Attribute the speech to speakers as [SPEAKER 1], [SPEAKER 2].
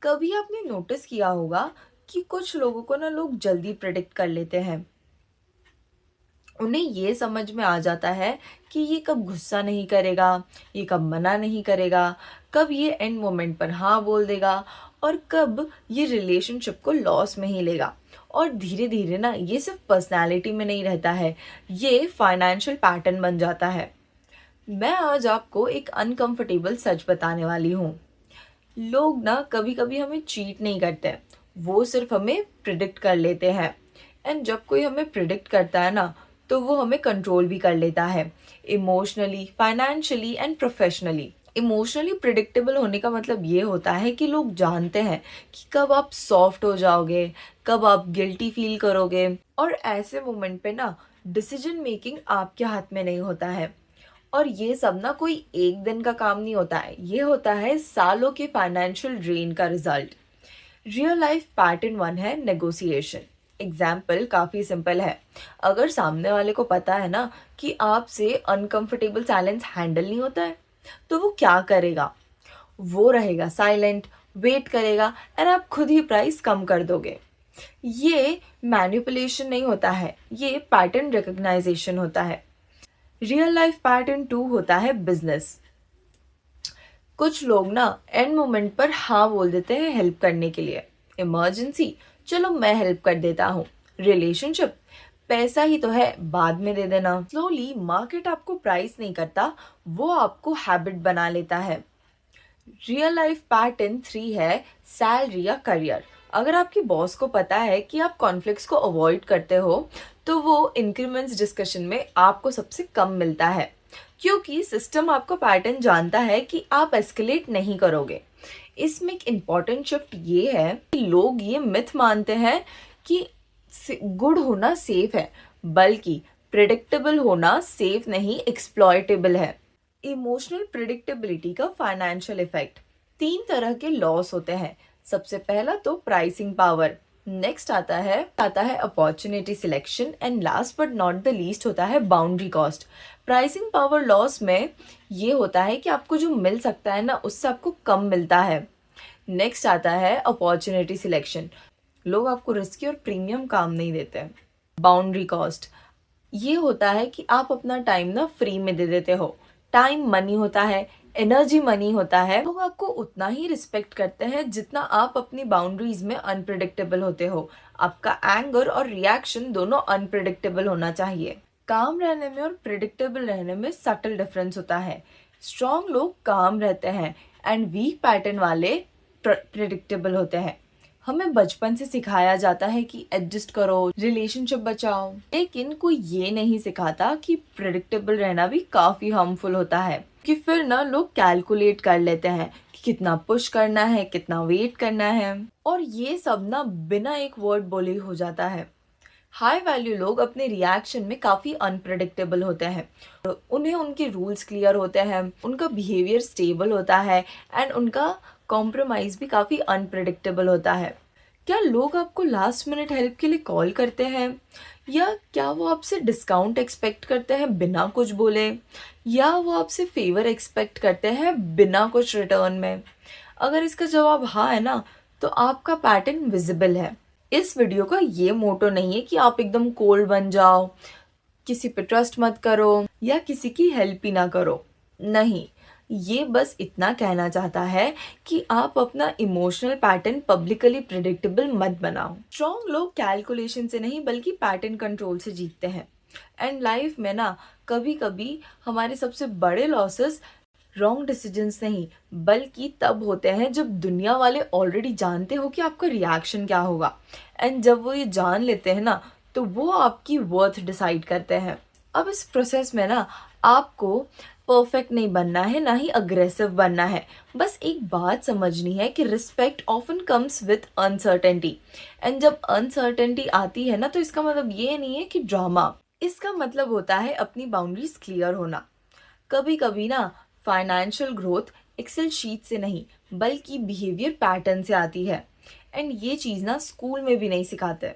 [SPEAKER 1] कभी आपने नोटिस किया होगा कि कुछ लोगों को ना लोग जल्दी प्रिडिक्ट कर लेते हैं। उन्हें ये समझ में आ जाता है कि ये कब गुस्सा नहीं करेगा, ये कब मना नहीं करेगा, कब ये एंड मोमेंट पर हाँ बोल देगा और कब ये रिलेशनशिप को लॉस में ही लेगा। और धीरे धीरे ना ये सिर्फ पर्सनालिटी में नहीं रहता है, ये फाइनेंशियल पैटर्न बन जाता है। मैं आज आपको एक अनकंफर्टेबल सच बताने वाली हूँ। लोग ना कभी कभी हमें चीट नहीं करते, वो सिर्फ हमें प्रिडिक्ट कर लेते हैं। एंड जब कोई हमें प्रिडिक्ट करता है ना, तो वो हमें कंट्रोल भी कर लेता है, emotionally, financially and professionally. Emotionally predictable होने का मतलब ये होता है कि लोग जानते हैं कि कब आप सॉफ्ट हो जाओगे, कब आप गिल्टी फील करोगे। और ऐसे मोमेंट पे ना डिसीजन मेकिंग आपके हाथ में नहीं होता है। और ये सब ना कोई एक दिन का काम नहीं होता है, ये होता है सालों के फाइनेंशियल ड्रेन का result. Real life pattern one है नेगोशिएशन। एग्जाम्पल काफ़ी सिंपल है। अगर सामने वाले को पता है ना कि आपसे अनकंफर्टेबल साइलेंस हैंडल नहीं होता है, तो वो क्या करेगा? वो रहेगा साइलेंट, वेट करेगा एंड आप खुद ही प्राइस कम कर दोगे। ये मैनिपुलेशन नहीं होता है, ये पैटर्न रिकग्नाइजेशन होता है। रियल लाइफ पैटर्न टू होता है बिजनेस। कुछ लोग ना एंड मोमेंट पर हाँ बोल देते हैं हेल्प करने के लिए। इमरजेंसी, चलो मैं हेल्प कर देता हूँ। रिलेशनशिप, पैसा ही तो है, बाद में दे देना। स्लोली मार्केट आपको प्राइस नहीं करता, वो आपको हैबिट बना लेता है। रियल लाइफ पैटर्न थ्री है सैलरी या करियर। अगर आपकी बॉस को पता है कि आप कॉन्फ्लिक्ट्स को अवॉइड करते हो, तो वो इंक्रीमेंट्स डिस्कशन में आपको सबसे कम मिलता है, क्योंकि सिस्टम आपका पैटर्न जानता है कि आप एस्केलेट नहीं करोगे। इसमें एक इम्पॉर्टेंट शिफ्ट ये है कि लोग ये मिथ मानते हैं कि गुड होना सेफ है, बल्कि प्रिडिक्टेबल होना सेफ नहीं, एक्सप्लॉयटेबल है। इमोशनल प्रिडिक्टेबिलिटी का फाइनेंशियल इफेक्ट। तीन तरह के लॉस होते हैं। सबसे पहला तो प्राइसिंग पावर, नेक्स्ट आता है opportunity selection and last but not the least होता है boundary cost. Pricing power loss में ये होता है कि आपको जो मिल सकता है ना, उससे आपको कम मिलता है। नेक्स्ट आता है अपॉर्चुनिटी सिलेक्शन, लोग आपको रिस्की और प्रीमियम काम नहीं देते। बाउंड्री कॉस्ट, ये होता है कि आप अपना टाइम ना फ्री में दे देते हो। टाइम मनी होता है, एनर्जी मनी होता है। लोग आपको उतना ही रिस्पेक्ट करते हैं जितना आप अपनी बाउंड्रीज में अनप्रिडिक्टेबल होते हो। आपका एंगर और रिएक्शन दोनों अनप्रिडिक्टेबल होना चाहिए। काम रहने में और प्रिडिक्टेबल रहने में सटल डिफरेंस होता है। स्ट्रॉन्ग लोग काम रहते हैं एंड वीक पैटर्न वाले प्रिडिक्टेबल होते हैं। हमें बचपन से सिखाया जाता है कि एडजस्ट करो, रिलेशनशिप बचाओ, लेकिन कोई ये नहीं सिखाता कि प्रिडिक्टेबल रहना भी काफी हार्मफुल होता है। कि फिर ना लोग कैलकुलेट कर लेते हैं कि कितना पुश करना है, कितना वेट करना है, और ये सब ना बिना एक वर्ड बोले हो जाता है। हाई वैल्यू लोग अपने रिएक्शन में काफ़ी अनप्रडिक्टेबल होते हैं। उन्हें उनके रूल्स क्लियर होते हैं, उनका बिहेवियर स्टेबल होता है एंड उनका कॉम्प्रोमाइज़ भी काफ़ी अनप्रडिक्टेबल होता है। क्या लोग आपको लास्ट मिनट हेल्प के लिए कॉल करते हैं, या क्या वो आपसे डिस्काउंट एक्सपेक्ट करते हैं बिना कुछ बोले, या वो आपसे फेवर एक्सपेक्ट करते हैं बिना कुछ रिटर्न में? अगर इसका जवाब हाँ है ना, तो आपका पैटर्न विजिबल है। इस वीडियो का ये मोटो नहीं है कि आप एकदम कोल्ड बन जाओ, किसी पे ट्रस्ट मत करो या किसी की हेल्प ही ना करो। नहीं, ये बस इतना कहना चाहता है कि आप अपना इमोशनल पैटर्न पब्लिकली प्रिडिक्टेबल मत बनाओ। स्ट्रॉन्ग लोग कैलकुलेशन से नहीं बल्कि पैटर्न कंट्रोल से जीतते हैं। एंड लाइफ में ना कभी कभी हमारे सबसे बड़े लॉसेस रॉन्ग डिसीजंस नहीं, बल्कि तब होते हैं जब दुनिया वाले ऑलरेडी जानते हो कि आपका रिएक्शन क्या होगा। एंड जब वो ये जान लेते हैं ना, तो वो आपकी वर्थ डिसाइड करते हैं। अब इस प्रोसेस में ना आपको परफेक्ट नहीं बनना है, ना ही अग्रेसिव बनना है। बस एक बात समझनी है कि respect often comes with uncertainty. And जब अनसर्टेनिटी आती है ना, तो इसका मतलब ये नहीं है कि ड्रामा, इसका मतलब होता है अपनी बाउंड्रीज क्लियर होना। कभी कभी ना फाइनेंशियल ग्रोथ एक्सेल शीट से नहीं बल्कि बिहेवियर पैटर्न से आती है। एंड ये चीज़ ना स्कूल में भी नहीं सिखाते।